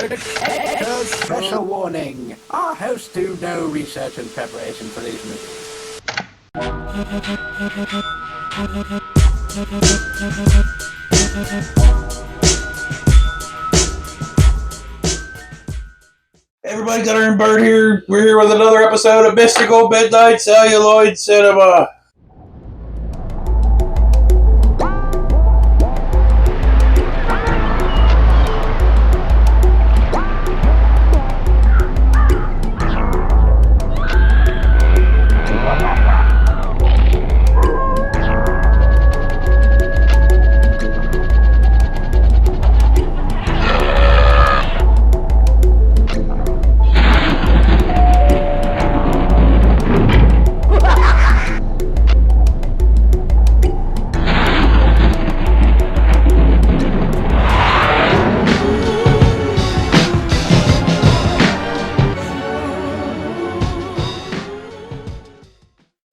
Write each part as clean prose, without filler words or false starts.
Special warning. Our hosts do no research and preparation for these movies. Everybody, Gunner and Bird here. We're here with another episode of Mystical Midnight Celluloid Cinema.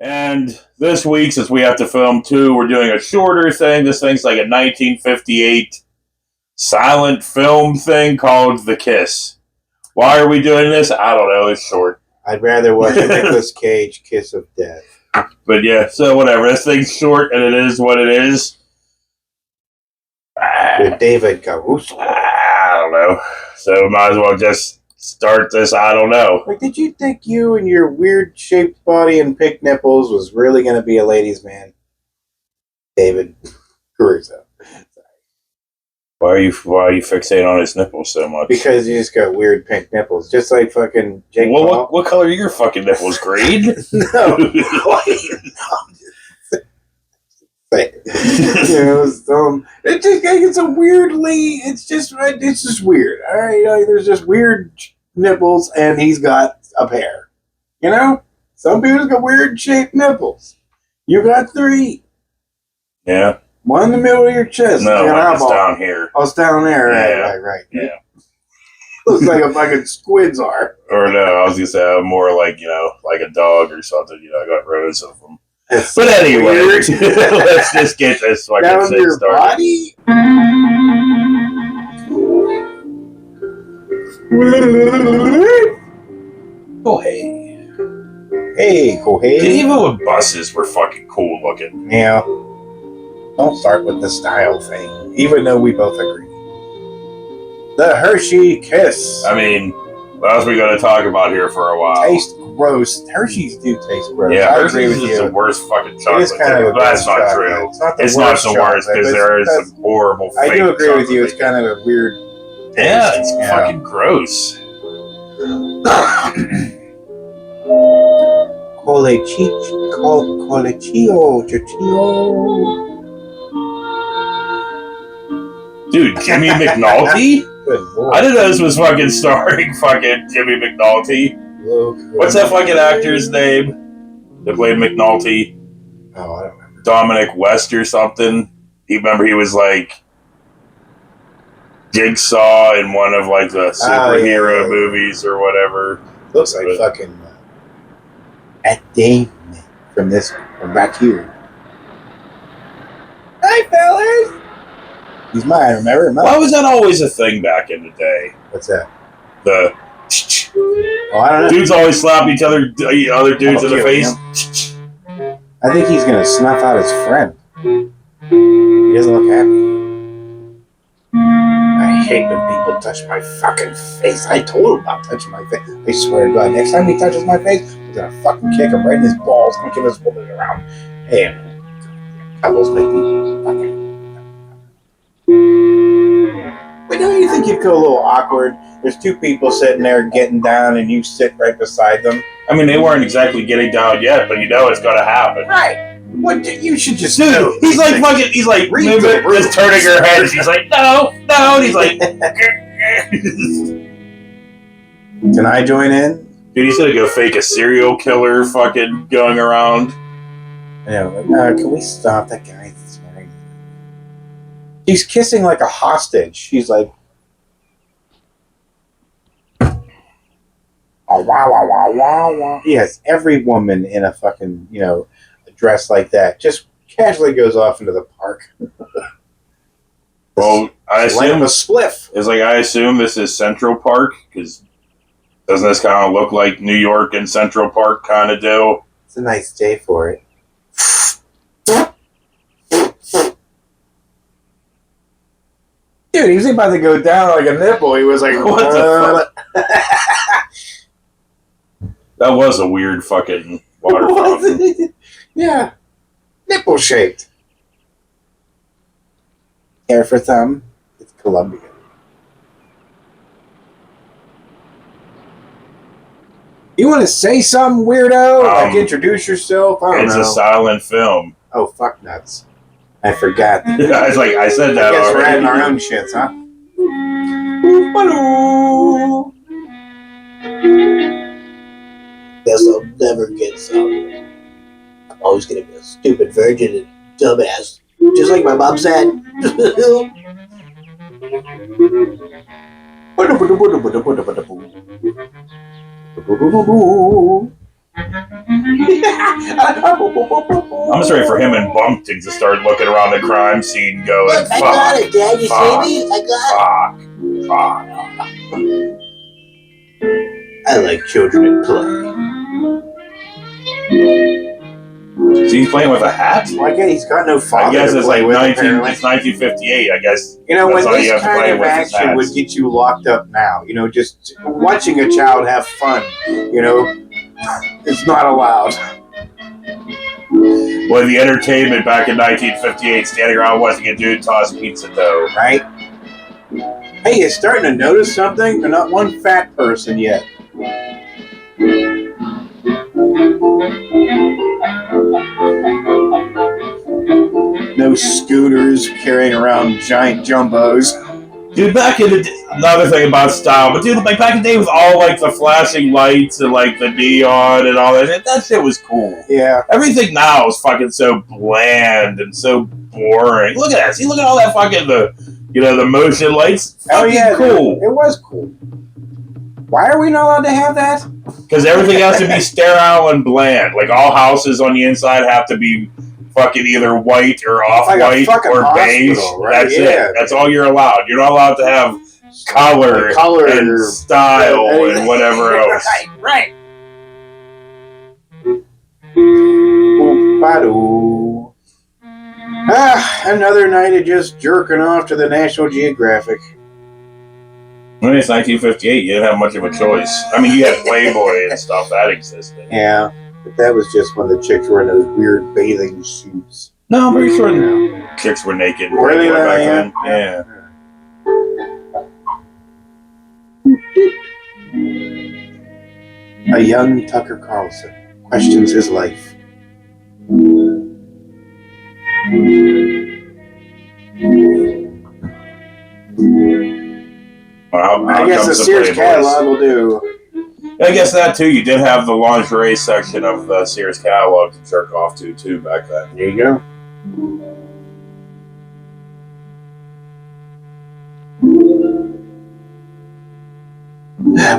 And this week, since we have to film two, we're doing a shorter thing. This thing's like a 1958 silent film thing called The Kiss. Why are we doing this? I don't know. It's short. I'd rather watch a Nicolas Cage Kiss of Death. But yeah, so whatever. This thing's short, and it is what it is. With David Caruso. I don't know. So might as well just start this. I don't know. Like, did you think you and your weird-shaped body and pink nipples was really going to be a ladies' man? David Caruso. Why are you fixating on his nipples so much? Because you just got weird pink nipples, just like fucking Jake Paul. What color are your fucking nipples? Green? No. It's a weirdly. It's just weird. All right, there's just weird nipples, and he's got a pair. You know, some people's got weird shaped nipples. You got three. Yeah. One in the middle of your chest. No, it's down here. Oh, it's down there. Right. Yeah. Looks like a fucking squids are. Or no, I was gonna say more like like a dog or something. I got rows of them. But anyway, let's just get this fucking down thing your started. Body? Oh hey, even with buses, we're fucking cool looking. Yeah. Don't start with the style thing, even though we both agree. The Hershey Kiss. I mean, what else are we going to talk about here for a while? Taste gross. Hershey's do taste gross. Yeah, I Hershey's agree with is you. the worst fucking chocolate. It is kind of That's not true. It's not the worst because there is some horrible fake I do agree with you. chocolate It's kind of a weird taste. Yeah, it's fucking gross. Dude, Jimmy McNulty? I didn't know this was fucking starring fucking Jimmy McNulty. What's that fucking actor's name that played McNulty? Oh, I don't remember. Dominic West or something. He was like Jigsaw in one of like the superhero movies or whatever. Looks like fucking Matt Damon from back here. Hi, fellas. He's mine, remember? Why was that always a thing back in the day? What's that? The I don't know. Dudes always slap other dudes in the face. I think he's gonna snuff out his friend. He doesn't look happy. I hate when people touch my fucking face. I told him about touching my face. I swear to God, next time he touches my face, I'm gonna fucking kick him right in his balls. I'm gonna give this woman around. Hey, couples make me fucking. But don't you think you'd feel a little awkward? There's two people sitting there getting down, and you sit right beside them. I mean, they weren't exactly getting down yet, but it's gonna happen. Right. What you should just do? do? He's like just turning her head. She's like, no, and he's like, can I join in? Dude, he's gonna go fake a serial killer fucking going around. Can we stop that guy? He's kissing like a hostage. She's like, oh, wow. Yes, every woman in a fucking, a dress like that just casually goes off into the park. Well, I Light up assume a spliff. it's like I assume this is Central Park because doesn't this kind of look like New York and Central Park kind of do? It's a nice day for it. Dude, he was about to go down like a nipple. He was like, What the fuck? That was a weird fucking water fountain. Yeah. Nipple shaped. Hair for thumb. It's Columbia. You want to say something, weirdo? Like introduce yourself? I don't know. It's a silent film. Oh, fuck nuts. I forgot. I was like, I said that I guess we're already. adding our own shits, huh? Guess I'll never get some. I'm always gonna be a stupid virgin and dumbass. Just like my mom said. I'm just ready for him and Bumpton to start looking around the crime scene going, Look, I got it, Dad. You see me? I got it. fuck. I like children at play. So he's playing with a hat? Well, I guess he's got no father. I guess to it's play like with, 1958. I guess you know, when that's all you this have to play kind of with is action hats. would get you locked up now, you know, just watching a child have fun, you know, it's not allowed. Well, the entertainment back in 1958, standing around watching a dude toss pizza dough. Right? Hey, you starting to notice something? There's not one fat person yet. No scooters carrying around giant jumbos. Dude, back in the day, another thing about style, but dude, like back in the day with all like the flashing lights and like the neon and all that shit was cool. Yeah. Everything now is fucking so bland and so boring. Look at that. See, look at all that fucking the motion lights. Oh Fucking yeah, cool. It was cool. Why are we not allowed to have that? Because everything has to be sterile and bland. Like all houses on the inside have to be fucking either white or off-white like or beige. Right? That's it. That's all you're allowed. You're not allowed to have color and style and whatever else. Right. Another night of just jerking off to the National Geographic. When it's 1958, you didn't have much of a choice. I mean, you had Playboy and stuff that existed. Yeah, but that was just when the chicks were in those weird bathing suits. No, I'm pretty sure the chicks were naked. Were they back then? then? Yeah. A young Tucker Carlson questions his life. Well, I guess the Sears catalog will do. I guess that too. You did have the lingerie section of the Sears catalog to jerk off to too back then. There you go.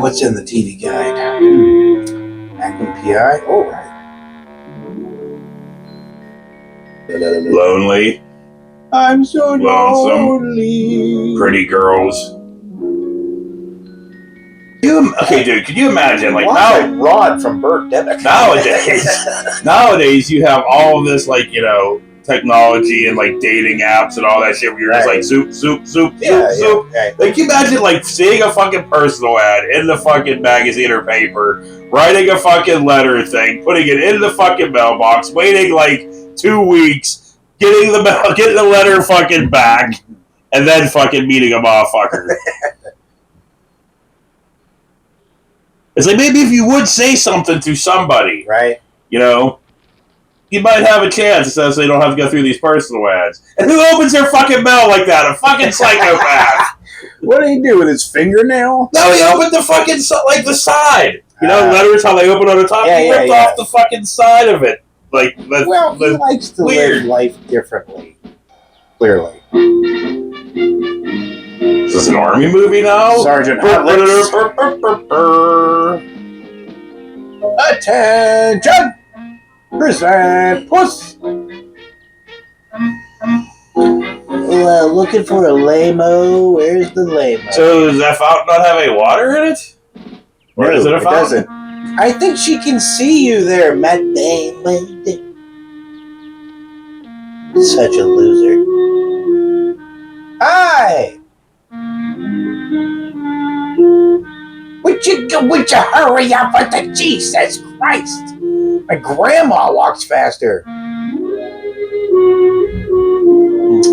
What's in the TV guide? Magnum PI? All right. Lonely, I'm so Lonesome. lonely. pretty girls. Okay, dude, could you imagine? Like Why now, Rod from Birdemic? nowadays you have all of this, like, technology and like dating apps and all that shit where you're just like zoop. Yeah. Like, can you imagine like seeing a fucking personal ad in the fucking magazine or paper, writing a fucking letter thing, putting it in the fucking mailbox, waiting like 2 weeks, getting the letter fucking back, and then fucking meeting a motherfucker. It's like, maybe if you would say something to somebody, Right. you might have a chance so they don't have to go through these personal ads. And who opens their fucking mail like that? A fucking psychopath. What did he do with his fingernail? No, he opened the fucking, like, the side. Letters, how they open on the top? He ripped off the fucking side of it. Like, He likes to live life differently. Clearly. Is this an army movie now? Sergeant Hartlix. Attention! Present Puss! looking for a lame-o? Where's the lame-o? So does that fountain not have any water in it? Or No, is it a it fountain? doesn't. I think she can see you there, Matt Damon. Such a loser. Hi! Would you hurry up with the Jesus Christ? My grandma walks faster.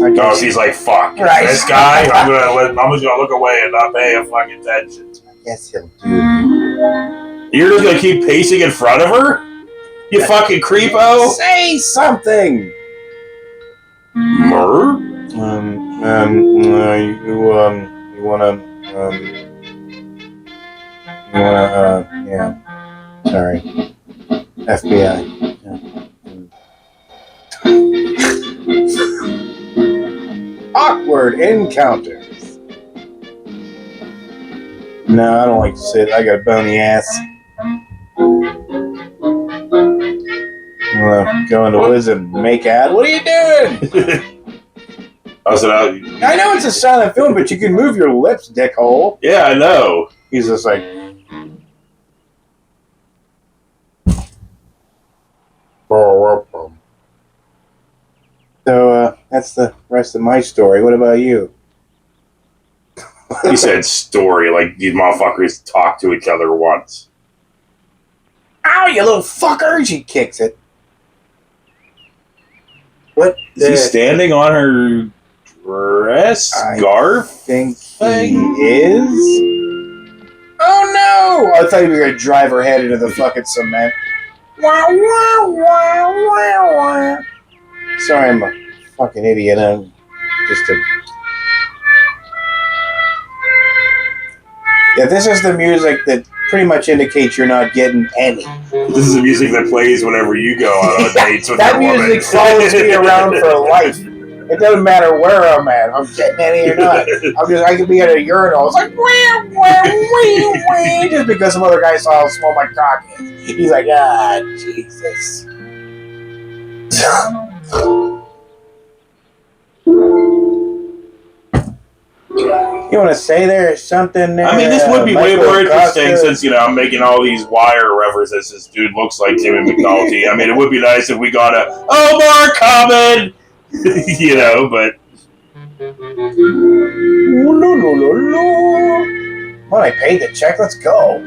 No, she's like, fuck. Right. This guy, I'm just gonna look away and not pay him fucking attention. Yes, he'll do. You're just gonna keep pacing in front of her? You fucking creepo? Say something! Murr? Yeah. Sorry. FBI. Awkward encounters. No, I don't like to sit. I got a bony ass. Go into Liz and make out. What are you doing? I said, I know it's a silent film, but you can move your lips, dickhole. yeah, I know. He's just like. So that's the rest of my story. What about you? He said story, like these motherfuckers talk to each other once. Ow, you little fucker! She kicks it. What? Is he standing on her dress? Scarf? Think thing? he is? Oh no! I thought you were going to drive her head into the fucking cement. Sorry, I'm a fucking idiot. I'm just a... Yeah, this is the music that pretty much indicates you're not getting any. This is the music that plays whenever you go on dates with that your music woman. follows me around for life. It doesn't matter where I'm at. If I'm getting any or not. I could be at a urinal. It's like just because some other guy saw how small my cock is. He's like, ah, Jesus. You want to say there's something there? I mean, this would be way Michael more interesting Costa? since, I'm making all these Wire references. This dude looks like Jimmy McNulty. I mean, it would be nice if we got a Omar coming, but... Well, I paid the check. Let's go.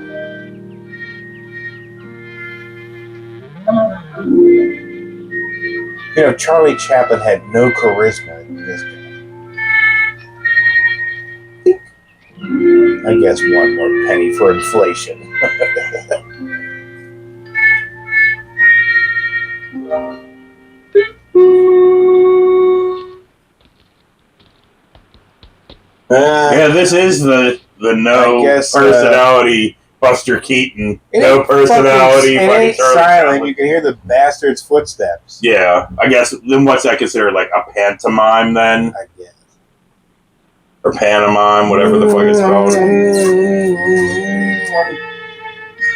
Charlie Chaplin had no charisma in this game. I guess one more penny for inflation. Yeah, this is the no personality Buster Keaton. No personality. It ain't silent. You can hear the bastard's footsteps. Yeah, I guess. Then what's that considered? Like a pantomime then? I guess. Or pantomime, whatever the fuck it's called.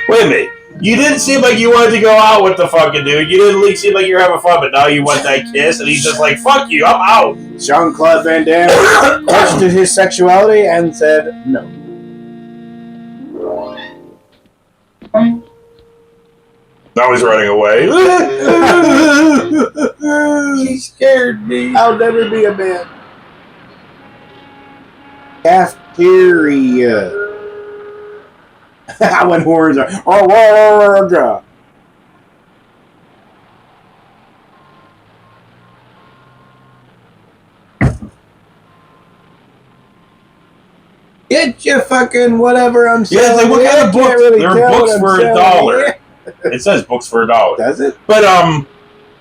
Wait a minute. You didn't seem like you wanted to go out with the fucking dude. You didn't seem like you were having fun, but now you want that kiss, and he's just like, fuck you, I'm out. Jean-Claude Van Damme questioned his sexuality and said no. Now he's running away. He scared me. I'll never be a man. Cafeteria. When horns are. Oh, get your fucking whatever I'm saying. Yeah, it's like, what kind of books? Really They're books for $1. It says books for $1. Does it? But,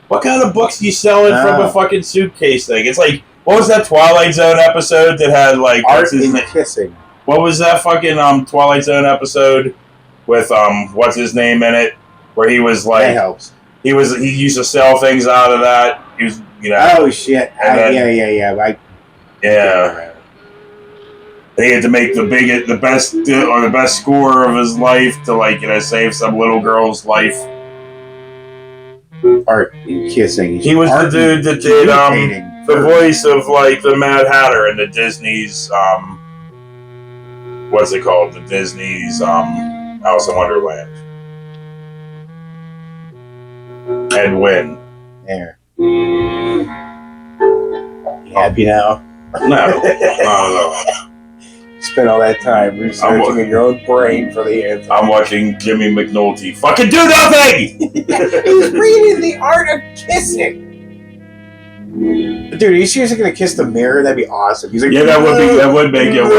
what kind of books do you selling from a fucking suitcase thing? It's like, what was that Twilight Zone episode that had, like, Art in Kissing? What was that fucking, Twilight Zone episode with, what's his name in it? Where he was, like... That helps. He used to sell things out of that. He was, Oh, shit. Then, yeah. Yeah. He had to make the best score of his life to, like, save some little girl's life. Art in Kissing. He was the dude that did, the voice of like the Mad Hatter in the Disney's what's it called? The Disney's Alice in Wonderland. And win. There. You happy now? No. Spent all that time researching in your own brain for the answer. I'm watching Jimmy McNulty fucking do nothing! He's reading The Art of Kissing. Dude, are you seriously gonna kiss the mirror? That'd be awesome. He's like, Yeah, that would make it work.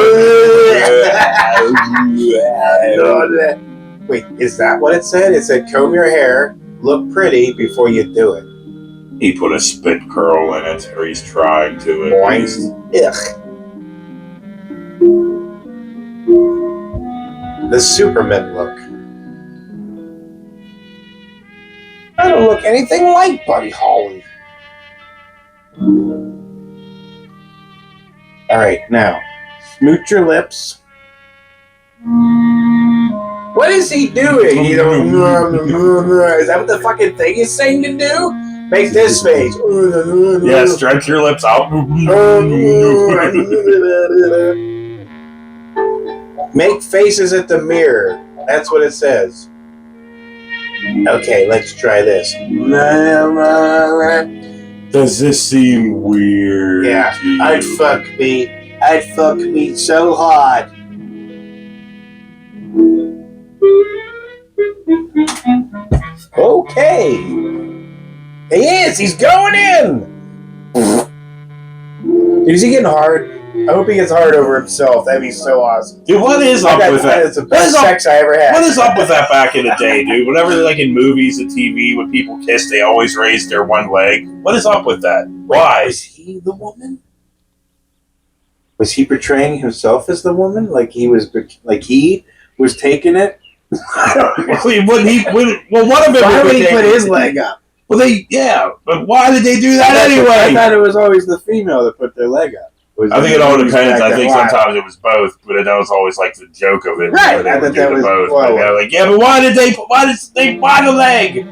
Wait, is that what it said? It said comb your hair, look pretty before you do it. He put a spit curl in it, or he's trying to at least. Ugh. The Superman look. I don't look anything like Buddy Holly. Alright, now, smooch your lips. What is he doing? Is that what the fucking thing is saying to do? Make this face. Yeah, stretch your lips out. Make faces at the mirror. That's what it says. Okay, let's try this. Does this seem weird? Yeah, I'd fuck me so hard. Okay. He is. He's going in. Dude, is he getting hard? I hope he gets hard over himself. That'd be so awesome. Dude, what is up with that? That's the best sex I ever had. What is up with that back in the day, dude? Whenever, like in movies and TV, when people kiss, they always raise their one leg. What is up with that? Why? Was he the woman? Was he portraying himself as the woman? Like he was taking it? Well, one of them. Why would he put his leg up? Well, but why did they do that anyway? I thought it was always the female that put their leg up. I think it all depends. I think sometimes it was both, but that was always like the joke of it. Right, I thought that was both. But they're like, yeah, but why the leg? Why the leg?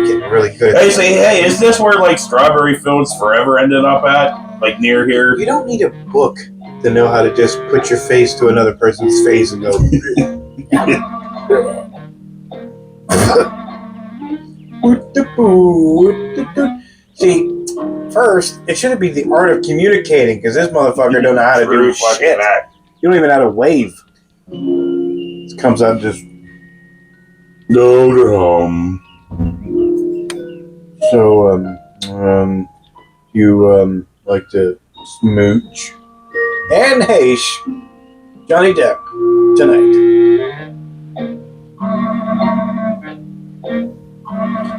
Getting really good. They say, hey, is this where like Strawberry Fields Forever ended up at? Like near here? You don't need a book to know how to just put your face to another person's face and go. See, first, it shouldn't be the art of communicating because this motherfucker don't know how to do shit. You don't even know how to wave. It comes out just. No. So, you like to smooch and Haish, Johnny Depp tonight.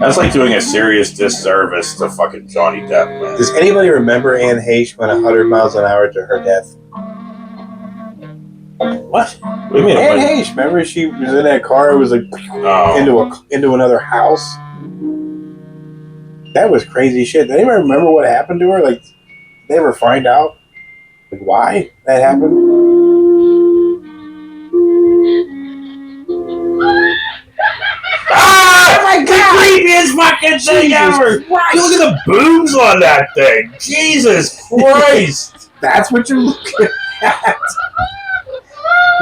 That's like doing a serious disservice to fucking Johnny Depp, man. Does anybody remember Anne Heche went 100 miles an hour to her death? What? What do you mean? Anne Heche, remember she was in that car? It was like into another house. That was crazy shit. Did anybody remember what happened to her? Like, did they ever find out like why that happened? Oh my god! The creepiest fucking thing ever! Look at the boobs on that thing! Jesus Christ! That's what you're looking at.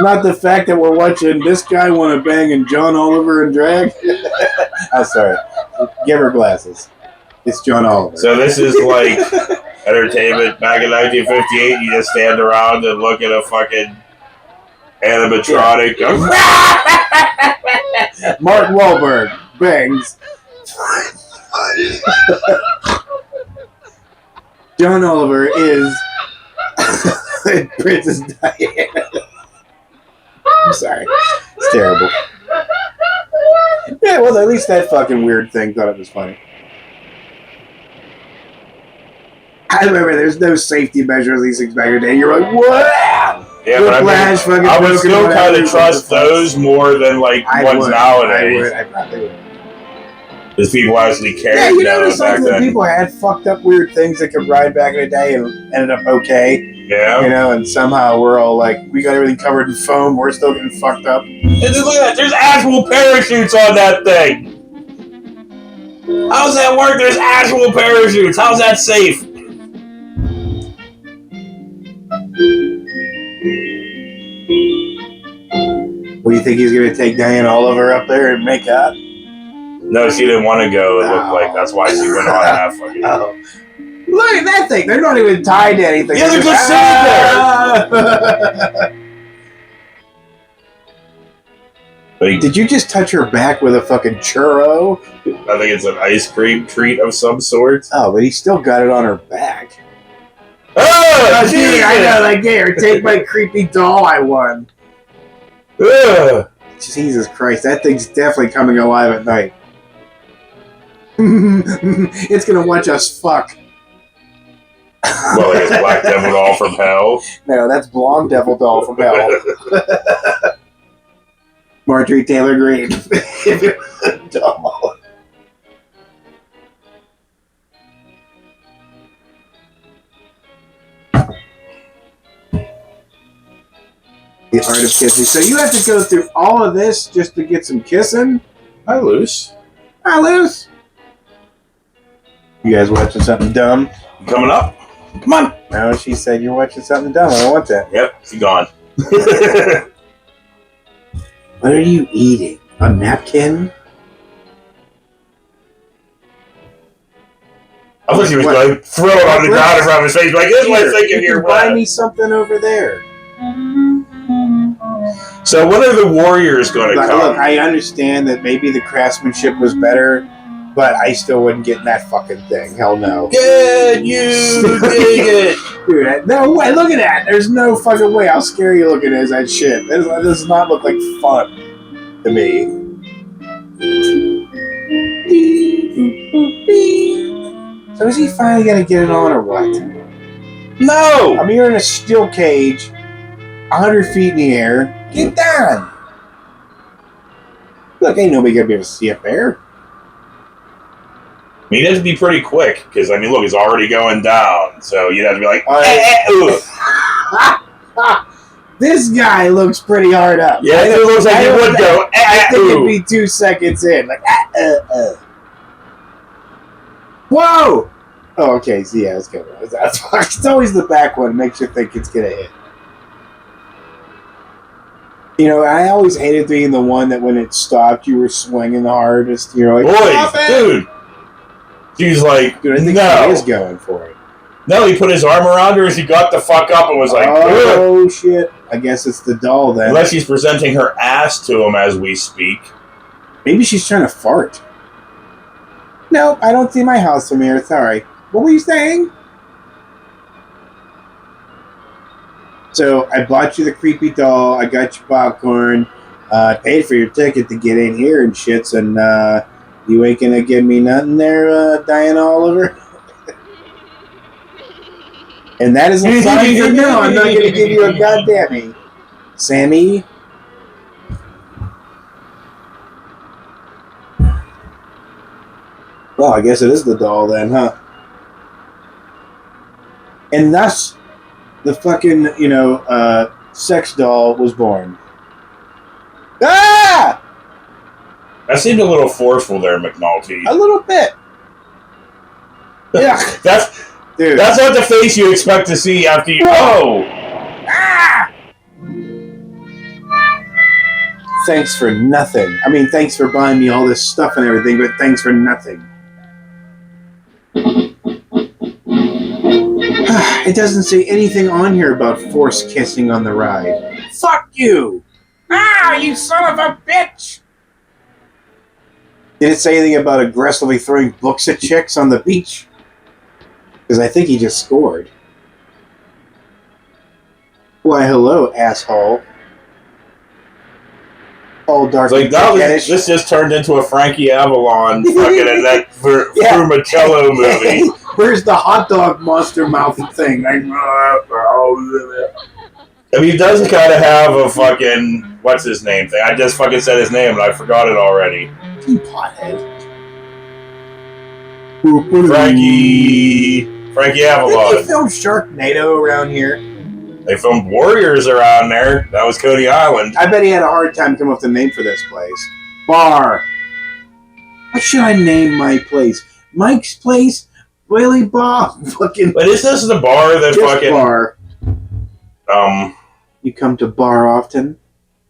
Not the fact that we're watching this guy want to bang and John Oliver and drag. I'm sorry. Give her glasses. It's John Oliver. So this is like entertainment back in 1958. You just stand around and look at a fucking animatronic. Yeah. Mark Wahlberg bangs. John Oliver is Princess Diana. I'm sorry. It's terrible. Yeah, well, at least that fucking weird thing thought it was funny. I remember there's no safety measures these things back in the day. You're like, what? Yeah, but I would still kind of trust those more than like ones nowadays. I probably would. Because people actually cared. Yeah, you notice back some of the then. people had fucked up weird things that could ride back in the day and ended up okay. Yeah. You know, and somehow we're all like, we got everything covered in foam, we're still getting fucked up. And just look at that, there's actual parachutes on that thing. How's that work? There's actual parachutes. How's that safe? What do you think he's going to take Diane Oliver up there and make up? No, she didn't want to go. It looked like that's why she went on that fucking. Oh. Look at that thing. They're not even tied to anything. Yeah, they're just sitting there. Did you just touch her back with a fucking churro? I think it's an ice cream treat of some sort. Oh, but he still got it on her back. Oh, dude, I know, like, here, take my creepy doll I won. Ugh. Jesus Christ, that thing's definitely coming alive at night. It's gonna watch us fuck. Well, it's Black Devil Doll from Hell. No, that's Blonde Devil Doll from Hell. Marjorie Taylor Greene. Doll. The art of kissing. So you have to go through all of this just to get some kissing? Hi, Luce. Hi, Luce. You guys watching something dumb? Coming up. Come on. No, she said you're watching something dumb. I don't want that. Yep, she's gone. What are you eating? A napkin? I thought she was going to throw it on the ground in front of his face. Like, this is what I'm thinking here. Buy me something over there. So when are the Warriors going to come? Look, I understand that maybe the craftsmanship was better, but I still wouldn't get in that fucking thing. Hell no. Good, you dig it. Dude, no way. Look at that. There's no fucking way. How scary you looking is that shit. That does not look like fun to me. So is he finally going to get it on or what? No. I mean, you're in a steel cage, 100 feet in the air. Get down. Look, ain't nobody going to be able to see up there. I mean, it has to be pretty quick, because, I mean, look, it's already going down, so you'd have to be like, This guy looks pretty hard up. Yeah, it looks like he would go, I think it'd be 2 seconds in. Like, Whoa! Oh, okay, so yeah, it's good. It's always the back one makes you think it's going to hit. You know, I always hated being the one that when it stopped, you were swinging the hardest. You're like, boy, dude. She's like, dude, I think no. he is going for it. No, he put his arm around her as he got the fuck up and was like, oh, shit. I guess it's the doll then. Unless she's presenting her ass to him as we speak. Maybe she's trying to fart. No, I don't see my house from here. Sorry. What were you saying? So, I bought you the creepy doll. I got you popcorn. Paid for your ticket to get in here and shits. And you ain't gonna give me nothing there, Diane Oliver? And that is a sign for no. I'm not gonna give you a goddamn Sammy. Well, I guess it is the doll then, huh? And thus, the fucking, sex doll was born. Ah! That seemed a little forceful there, McNulty. A little bit. Yeah. That's not the face you expect to see after you... Oh! Ah! Thanks for nothing. I mean, thanks for buying me all this stuff and everything, but thanks for nothing. It doesn't say anything on here about forced kissing on the ride. Fuck you! Ah, you son of a bitch! Did it say anything about aggressively throwing books at chicks on the beach? Because I think he just scored. Why, hello, asshole. All dark It's like, and this just turned into a Frankie Avalon fucking in that Vermicello movie. Where's the hot dog monster mouth thing? Like, I mean, he does kind of have a fucking, what's his name thing? I just fucking said his name and I forgot it already. you pothead. Frankie Did Avalon. they film Sharknado around here? They filmed Warriors around there. That was Coney Island. I bet he had a hard time coming up with a name for this place. Bar. What should I name my place? Mike's Place? Willie Bob? Fucking. But is this the bar that Just fucking bar. You come to bar often?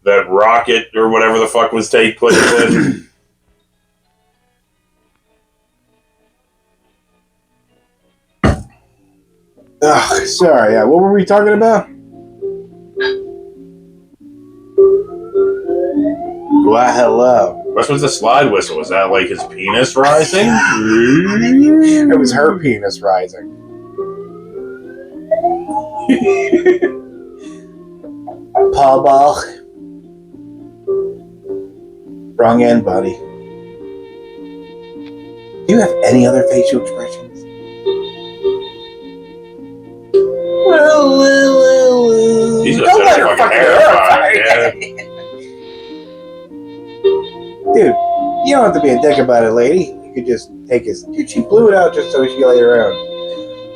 That rocket or whatever the fuck was take place in? Ugh, sorry. What were we talking about? Why, hello. What's with the slide whistle? Was that like his penis rising? It was her penis rising. Paul Ball. Wrong end, buddy. Do you have any other facial expressions? He's just Don't let her fucking fucking terrified, terrified. yeah. Dude, you don't have to be a dick about it, lady. You could just take his... Dude, she blew it out just so she could lay around.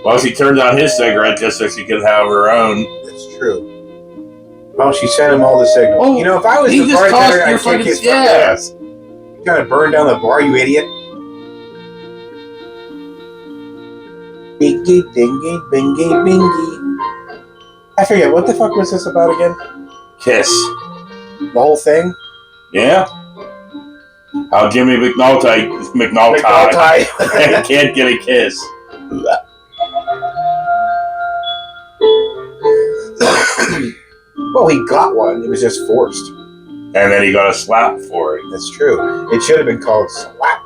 Well, she turned on his cigarette just so she could have her own. That's true. Well, she sent him all the signals. Oh, you know, if I was he the just bartender, tossed your I'd kick fucking- his yeah. fucking ass. You trying to burn down the bar, you idiot? Bingy, dingy, bingy, bingy. I forget, what the fuck was this about again? Kiss. The whole thing? Yeah? How Jimmy McNulty can't get a kiss. Well, he got one. It was just forced. And then he got a slap for it. That's true. It should have been called slap.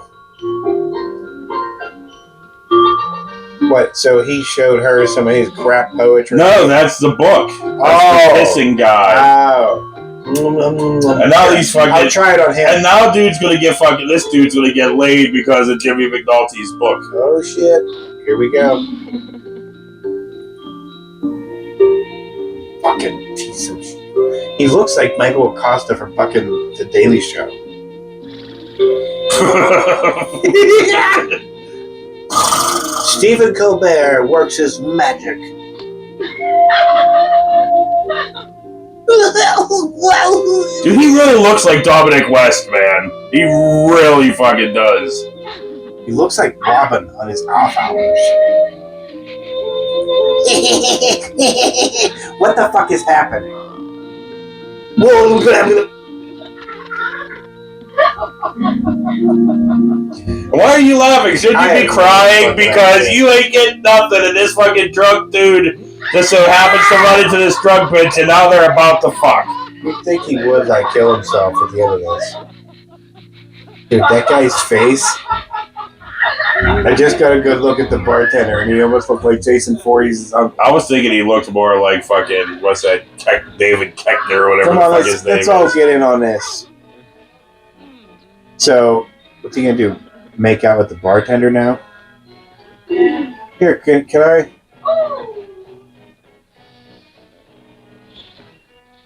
What? So he showed her some of his crap poetry? No, that's the book. That's the kissing guy. Oh. And now he's fucking... I'll try it on him. And now this dude's gonna get laid because of Jimmy McNulty's book. Oh, shit. Here we go. Fucking piece of shit. He looks like Michael Acosta from fucking The Daily Show. Stephen Colbert works his magic. Dude, he really looks like Dominic West, man. He really fucking does. He looks like Robin on his off hours. What the fuck is happening? Why are you laughing? Shouldn't I you be have crying? no fucking Because idea. you ain't getting nothing, and this fucking drunk dude just so happens to run into this drug bitch, and now they're about to fuck. You'd think he would, like, kill himself at the end of this. Dude, that guy's face. I just got a good look at the bartender, and he almost looked like Jason Voorhees' uncle. I was thinking he looked more like fucking, what's that, David Koechner or whatever Come the on, fuck his name let's all is. get in on this. So, what's he gonna do? Make out with the bartender now? Here, can I?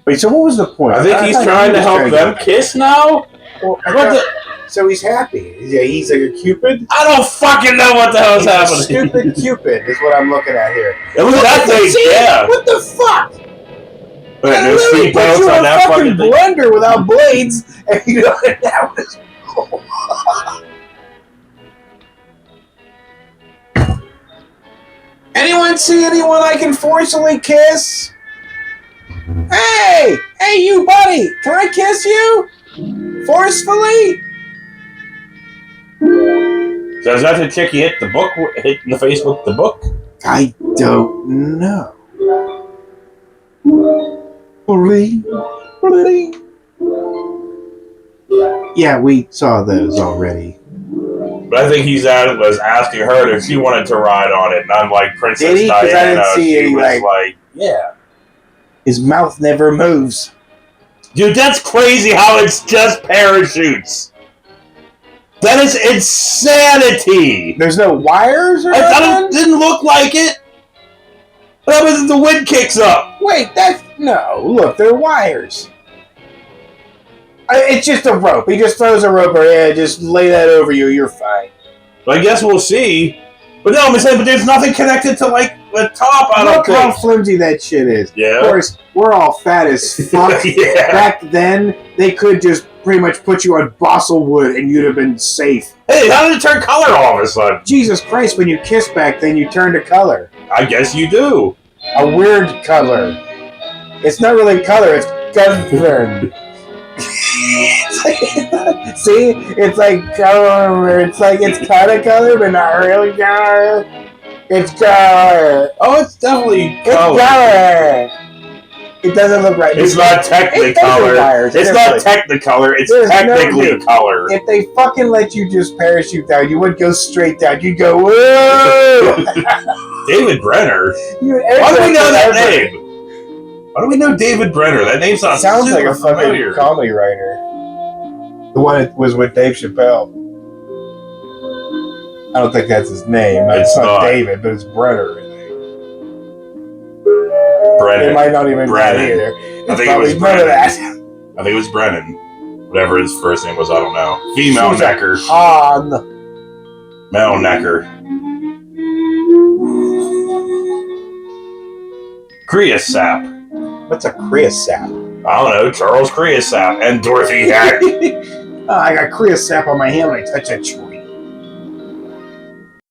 Wait, so what was the point? I think he's thought trying he to was help them get- kiss now? Well, I What thought- so he's happy. Yeah, he's like a Cupid. I don't fucking know what the hell's He's a happening. stupid Cupid is what I'm looking at here. It was that thing, See? yeah. What the fuck? Wait, I no literally put seatbelts you in on a that fucking fucking thing. blender without blades, and you know that was. Anyone see anyone I can forcibly kiss? Hey, you buddy, can I kiss you? Forcefully? So is that the chick he hit the book, hit in the face with the book? I don't know. Bling, bling. Yeah, we saw those already. But I think was asking her if she wanted to ride on it, not like Princess Did he? 'Cause I Diana. didn't see She any, was like, yeah. His mouth never moves. Dude, that's crazy how it's just parachutes. That is insanity. There's no wires or I nothing? didn't look like it. What happens if the wind kicks up? Wait, no. Look, they're wires. It's just a rope. He just throws a rope or just lay that over you. You're fine. But I guess we'll see. But no, I'm saying, but there's nothing connected to like the top. I don't Look how think. flimsy that shit is. Yeah. Of course, we're all fat as fuck. Yeah. Back then, they could just pretty much put you on balsa wood and you'd have been safe. Hey, how did it turn color all of a sudden? Jesus Christ, when you kiss back then, you turn to color. I guess you do. A weird color. It's not really color, it's gunburn. See? It's like color. It's like it's kind of color, but not really color. It's color. Oh, it's definitely It's color. It doesn't look right. It's not technically color. It's not technicolor. It's technically color. If they fucking let you just parachute down, you wouldn't go straight down. You'd go, whoa! David Brenner? Why do we know that name? Why do we know David Brenner? That name sounds like a familiar. fucking comedy writer. The one that was with Dave Chappelle. I don't think that's his name. It's not David, but it's Brenner. Brennan. It might not even be either. I think it was Brennan. I think it was Brennan. Whatever his first name was, I don't know. Female necker. Han. Male necker. Creosote. What's a creosote? I don't know. Charles Creosote and Dorothy Hack. I got creosote on my hand when I touch a tree.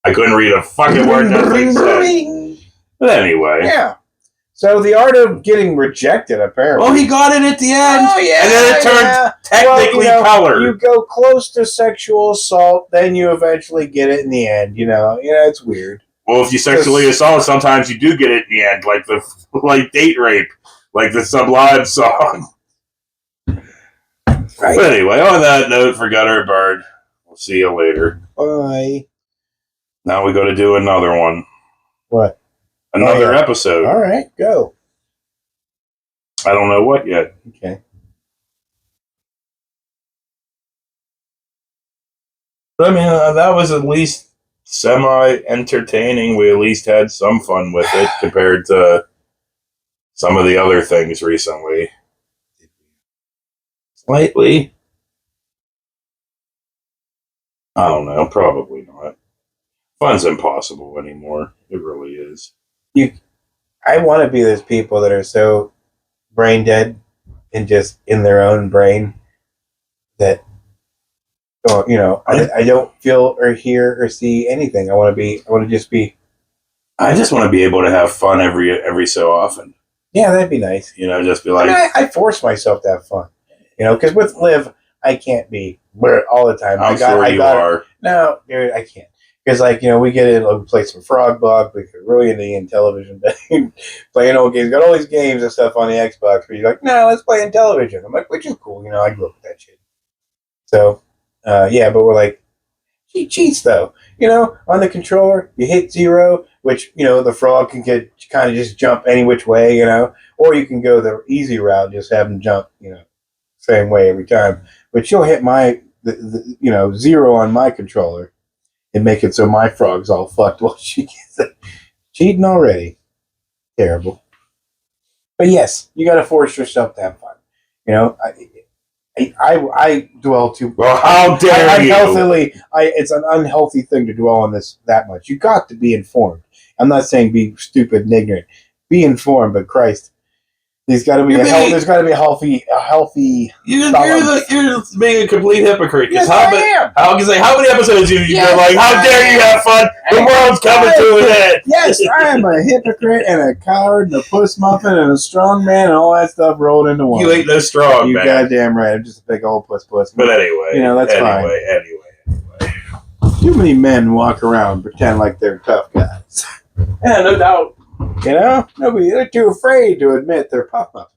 I couldn't read a fucking word that thing said. But anyway. Yeah. So the art of getting rejected, apparently. Oh, he got it at the end. Oh, yeah. And then it turned technically color. You go close to sexual assault, then you eventually get it in the end. It's weird. Well, if you sexually assault, sometimes you do get it in the end, like date rape, like the Sublime song. Right. But anyway, on that note, for Gutter Bird, we'll see you later. Bye. Now we go to do another one. What? Another episode. All right, go. I don't know what yet. Okay. But I mean, that was at least semi-entertaining. We at least had some fun with it compared to some of the other things recently. Slightly. I don't know. Probably not. Fun's impossible anymore. It really is. I want to be those people that are so brain dead and just in their own brain that, I don't feel or hear or see anything. I just want to be able to have fun every so often. Yeah, that'd be nice. Just be like... I force myself to have fun. Because with Liv, I can't be all the time. I'm sure you are. No, dude, I can't. Because, we get in, we play some Frog Bug, we get really into television, playing old games. Got all these games and stuff on the Xbox, but you're like, no, let's play in television. I'm like, which is cool. I grew up with that shit. So, but we're like, she cheats, though. On the controller, you hit 0, which, the frog can get kind of just jump any which way, or you can go the easy route, just have him jump, same way every time. But she'll hit the 0 on my controller and make it so my frog's all fucked while she gets it. Cheating already. Terrible. But yes, you got to force yourself to have fun. I dwell too. Well, how dare you? It's an unhealthy thing to dwell on this that much. You got to be informed. I'm not saying be stupid and ignorant. Be informed, but Christ, there's got to be there's got to be a healthy. You're being a complete hypocrite. Yes, I am. How many episodes have you been like? How dare you have fun? The world's coming to an end. Yes, I am a hypocrite and a coward and a puss muffin and a strong man and all that stuff rolled into one. You ain't no strong man. You goddamn right. I'm just a big old puss. But anyway, that's fine. Anyway. Too many men walk around and pretend like they're tough guys. Yeah, no doubt. Nobody, they're too afraid to admit they're puff muffins.